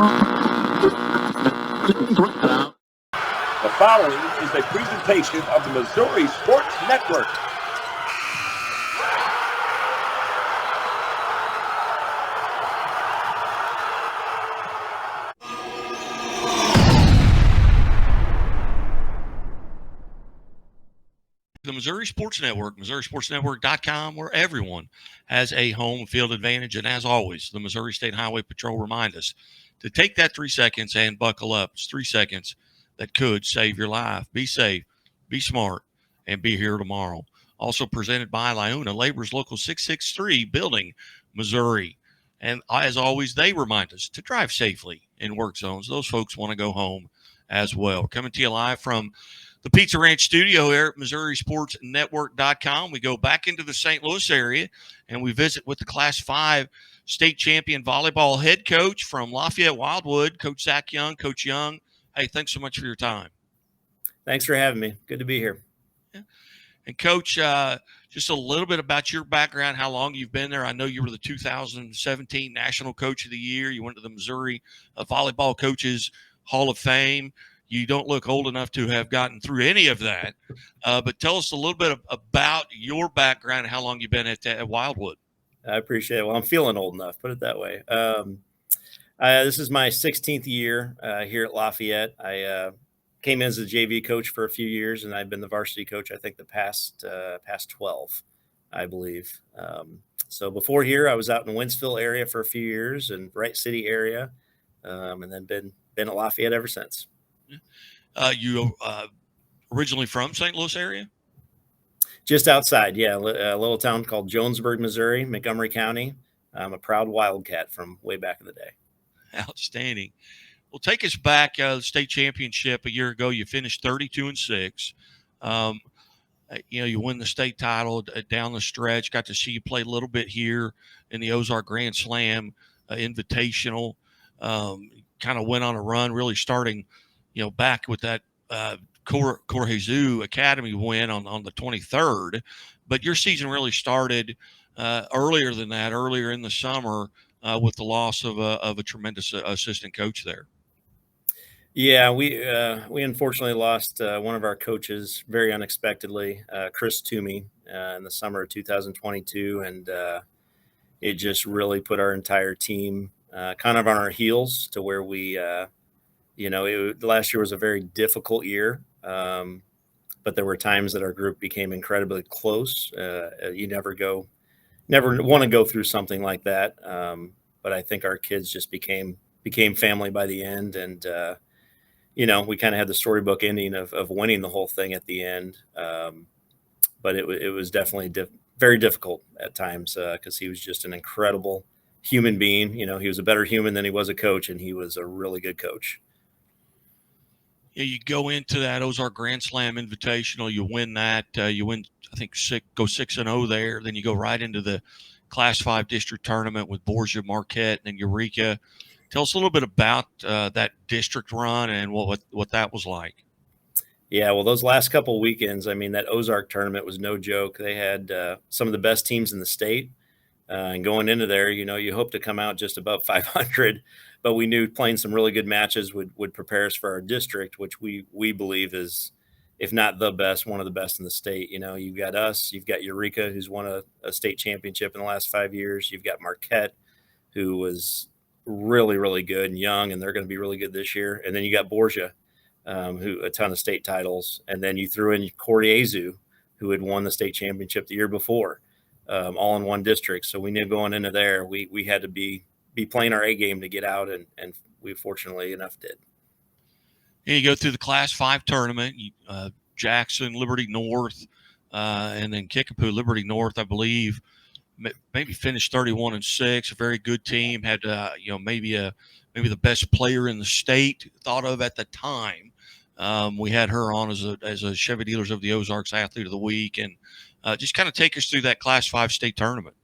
The following is a presentation of the Missouri Sports Network. The Missouri Sports Network, MissouriSportsNetwork.com, where everyone has a home field advantage. And as always, the Missouri State Highway Patrol remind us to take that 3 seconds and buckle up. It's 3 seconds that could save your life. Be safe, be smart, and be here tomorrow. Also presented by Liuna Labor's Local 663 Building, Missouri. And as always, they remind us to drive safely in work zones. Those folks want to go home as well. Coming to you live from the Pizza Ranch studio here at MissouriSportsNetwork.com. We go back into the St. Louis area and we visit with the Class 5 state champion volleyball head coach from Lafayette Wildwood, Coach Zach Young. Coach Young, hey, thanks so much for your time. Thanks for having me. Good to be here. Yeah. And Coach, just a little bit about your background, how long you've been there. I know you were the 2017 National Coach of the Year. You went to the Missouri Volleyball Coaches Hall of Fame. You don't look old enough to have gotten through any of that, but tell us a little bit about your background and how long you've been at Wildwood. I appreciate it. Well, I'm feeling old enough, put it that way. This is my 16th year here at Lafayette. I came in as a JV coach for a few years, and I've been the varsity coach, I think, the past 12, I believe. So before here, I was out in the Wentzville area for a few years and Wright City area, and then been at Lafayette ever since. You originally from St. Louis area? Just outside, yeah, a little town called Jonesburg, Missouri, Montgomery County. I'm a proud Wildcat from way back in the day. Outstanding. Well, take us back. The state championship a year ago, you finished 32-6. You win the state title down the stretch. Got to see you play a little bit here in the Ozark Grand Slam Invitational. Kind of went on a run, really starting back with that Corjezu Academy win on the 23rd. But your season really started earlier than that, earlier in the summer with the loss of a tremendous assistant coach there. Yeah, we unfortunately lost one of our coaches very unexpectedly, Chris Toomey, in the summer of 2022. And it just really put our entire team kind of on our heels to where we last year was a very difficult year, but there were times that our group became incredibly close. You never want to go through something like that, but I think our kids just became family by the end, and we kind of had the storybook ending of winning the whole thing at the end, but it was definitely very difficult at times because he was just an incredible human being. He was a better human than he was a coach, and he was a really good coach. Yeah, you go into that Ozark Grand Slam Invitational, you win that. You win, I think, go 6-0 there. Then you go right into the Class 5 district tournament with Borgia, Marquette, and Eureka. Tell us a little bit about that district run and what that was like. Yeah, well, those last couple of weekends, I mean, that Ozark tournament was no joke. They had some of the best teams in the state. And going into there, you hope to come out just above 500, but we knew playing some really good matches would prepare us for our district, which we believe is, if not the best, one of the best in the state. You've got us, you've got Eureka, who's won a state championship in the last 5 years. You've got Marquette, who was really, really good and young, and they're going to be really good this year. And then you got Borgia, who a ton of state titles. And then you threw in Corjezu, who had won the state championship the year before. All in one district. So we knew going into there, we had to be playing our A game to get out, and we fortunately enough did. And you go through the Class 5 tournament, Jackson, Liberty North, and then Kickapoo. Liberty North, I believe, maybe finished 31-6, a very good team, had maybe the best player in the state thought of at the time. We had her on as a Chevy Dealers of the Ozarks Athlete of the Week, and just kind of take us through that Class 5 state tournament.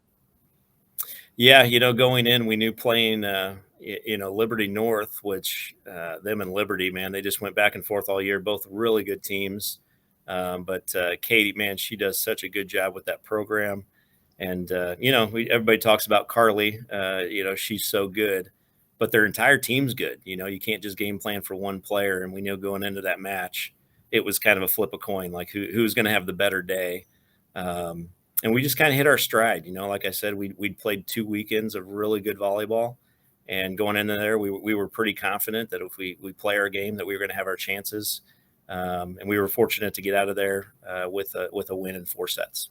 Yeah, going in, we knew playing, Liberty North, which them and Liberty, man, they just went back and forth all year, both really good teams. But Katie, man, she does such a good job with that program. And, everybody talks about Carly, she's so good. but their entire team's good. You can't just game plan for one player. And we knew going into that match, it was kind of a flip a coin, like who's going to have the better day. And we just kind of hit our stride. Like I said, we'd played 2 weekends of really good volleyball, and going into there, we were pretty confident that if we play our game, that we were going to have our chances. And we were fortunate to get out of there with a win in 4 sets.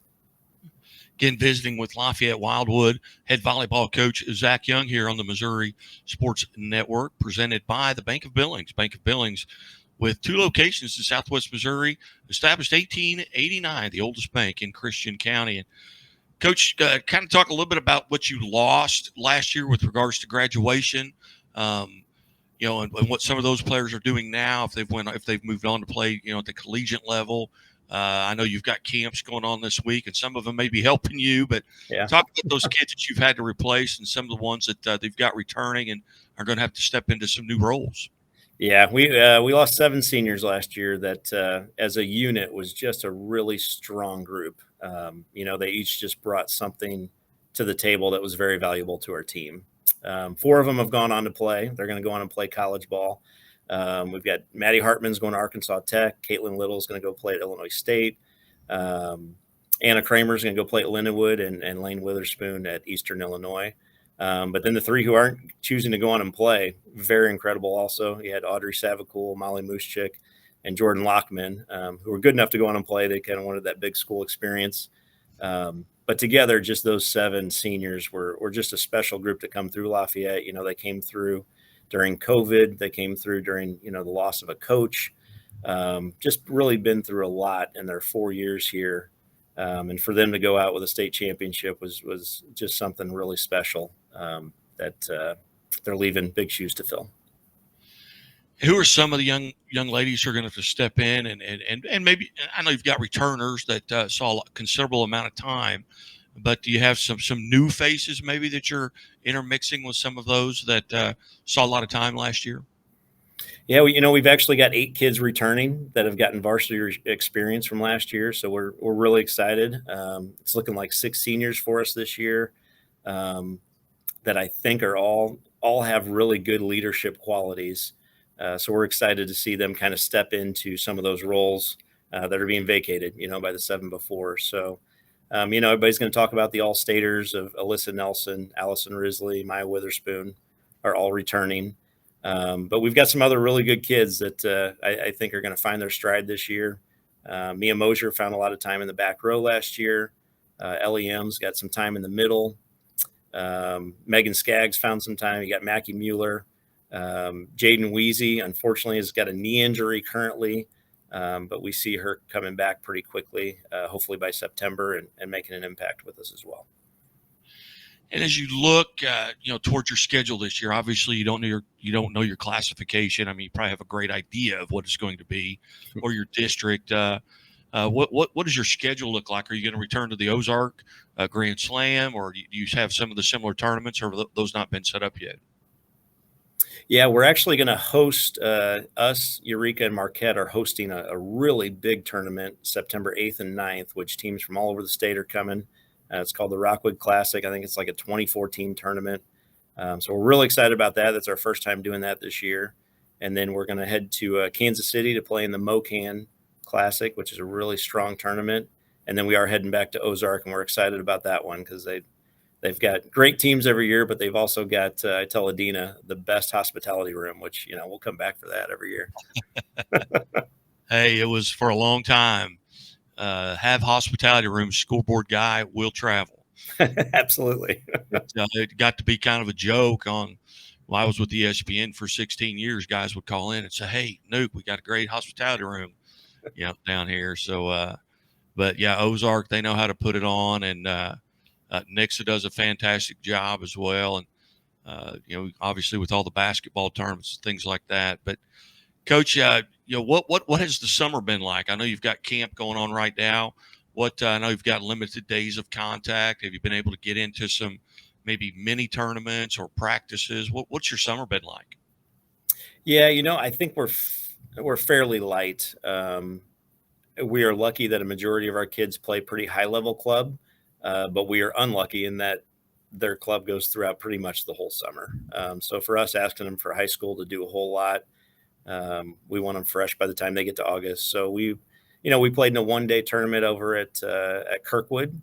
Again, visiting with Lafayette Wildwood, head volleyball coach Zach Young here on the Missouri Sports Network, presented by the Bank of Billings. Bank of Billings, with 2 locations in Southwest Missouri, established 1889, the oldest bank in Christian County. And Coach, kind of talk a little bit about what you lost last year with regards to graduation, and what some of those players are doing now, if they've moved on to play, at the collegiate level. I know you've got camps going on this week, and some of them may be helping you, but talk about those kids that you've had to replace and some of the ones that they've got returning and are going to have to step into some new roles. Yeah, we lost 7 seniors last year that as a unit was just a really strong group. They each just brought something to the table that was very valuable to our team. 4 of them have gone on to play. They're going to go on and play college ball. We've got Maddie Hartman's going to Arkansas Tech. Caitlin Little's going to go play at Illinois State. Anna Kramer's going to go play at Lindenwood, and Lane Witherspoon at Eastern Illinois. But then the 3 who aren't choosing to go on and play, very incredible also. You had Audrey Savacool, Molly Mooschik, and Jordan Lockman, who were good enough to go on and play. They kind of wanted that big school experience. But together, just those 7 seniors were just a special group to come through Lafayette. They came through during COVID. They came through during, the loss of a coach. Just really been through a lot in their 4 years here. And for them to go out with a state championship was just something really special that they're leaving big shoes to fill. Who are some of the young ladies who are going to have to step in and maybe, I know you've got returners that saw a considerable amount of time, but do you have some new faces maybe that you're intermixing with some of those that saw a lot of time last year? Yeah, we've actually got 8 kids returning that have gotten varsity experience from last year, so we're really excited. It's looking like 6 seniors for us this year that I think are all have really good leadership qualities. So we're excited to see them kind of step into some of those roles that are being vacated, by the 7 before. So, everybody's going to talk about the all-staters of Alyssa Nelson, Allison Risley, Maya Witherspoon are all returning. But we've got some other really good kids that I think are going to find their stride this year. Mia Mosier found a lot of time in the back row last year. Ellie M's got some time in the middle. Megan Skaggs found some time. You got Mackie Mueller. Jaden Weezy, unfortunately, has got a knee injury currently, but we see her coming back pretty quickly, hopefully by September, and making an impact with us as well. And as you look, towards your schedule this year, obviously you don't know your classification. I mean, you probably have a great idea of what it's going to be, or your district. What does your schedule look like? Are you going to return to the Ozark Grand Slam, or do you have some of the similar tournaments, or have those not been set up yet? Yeah, we're actually going to host us, Eureka, and Marquette are hosting a really big tournament September 8th and 9th, which teams from all over the state are coming. It's called the Rockwood Classic. I think it's like a 24-team tournament. So we're really excited about that. That's our first time doing that this year. And then we're going to head to Kansas City to play in the MoCan Classic, which is a really strong tournament. And then we are heading back to Ozark, and we're excited about that one because they've got great teams every year, but they've also got, I tell Adina, the best hospitality room, which, we'll come back for that every year. Hey, it was for a long time. Have hospitality rooms, scoreboard guy will travel. Absolutely. It got to be kind of a joke I was with ESPN for 16 years. Guys would call in and say, "Hey, Nuke, we got a great hospitality room, down here." So, but yeah, Ozark, they know how to put it on, and Nixa does a fantastic job as well. And, obviously with all the basketball tournaments, things like that. But Coach, what has the summer been like? I know you've got camp going on right now. I know you've got limited days of contact. Have you been able to get into some maybe mini tournaments or practices? What's your summer been like? Yeah, I think we're fairly light. We are lucky that a majority of our kids play pretty high level club, but we are unlucky in that their club goes throughout pretty much the whole summer. So for us, asking them for high school to do a whole lot, we want them fresh by the time they get to August. So we played in a 1-day tournament over at Kirkwood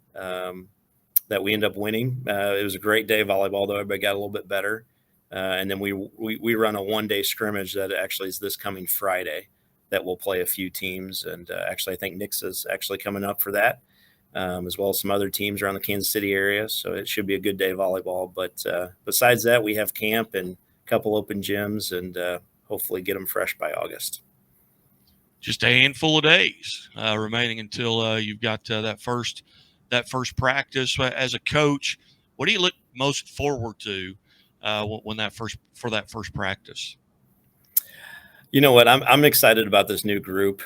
that we ended up winning. It was a great day of volleyball, though everybody got a little bit better. And then we run a 1-day scrimmage that actually is this coming Friday that we'll play a few teams. And actually, I think Nick's is actually coming up for that, as well as some other teams around the Kansas City area. So it should be a good day of volleyball. But besides that, we have camp and a couple open gyms, and hopefully get them fresh by August. Just a handful of days remaining until you've got that first practice. As a coach, what do you look most forward to when that first practice? You know what? I'm excited about this new group.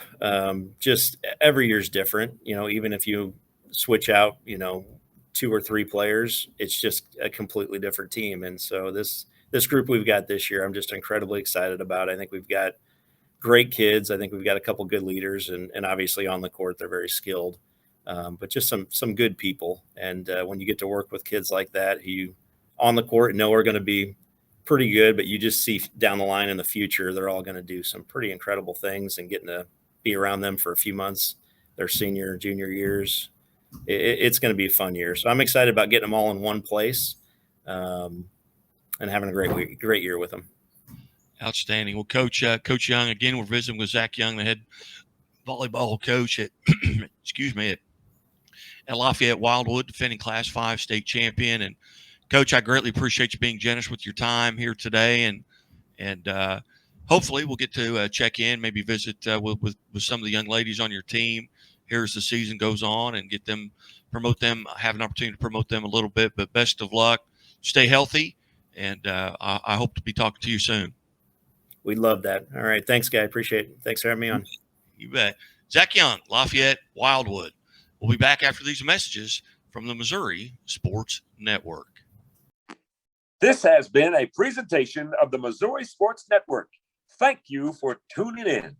Just every year's different. Even if you switch out, 2 or 3 players, it's just a completely different team. And so this group we've got this year, I'm just incredibly excited about. I think we've got great kids. I think we've got a couple good leaders, and obviously on the court they're very skilled. But just some good people. And when you get to work with kids like that, who you on the court know are going to be pretty good, but you just see down the line in the future, they're all going to do some pretty incredible things, and getting to be around them for a few months, their senior, junior years, it's going to be a fun year. So I'm excited about getting them all in one place and having a great year with them. Outstanding. Well, Coach Young, again, we're visiting with Zach Young, the head volleyball coach at, at Lafayette Wildwood, defending Class 5 state champion. And Coach, I greatly appreciate you being generous with your time here today, and hopefully we'll get to check in, maybe visit with some of the young ladies on your team here as the season goes on, and have an opportunity to promote them a little bit. But best of luck, stay healthy, and I hope to be talking to you soon. We'd love that. All right, thanks, guy. Appreciate it. Thanks for having me on. You bet. Zach Young, Lafayette Wildwood. We'll be back after these messages from the Missouri Sports Network. This has been a presentation of the Missouri Sports Network. Thank you for tuning in.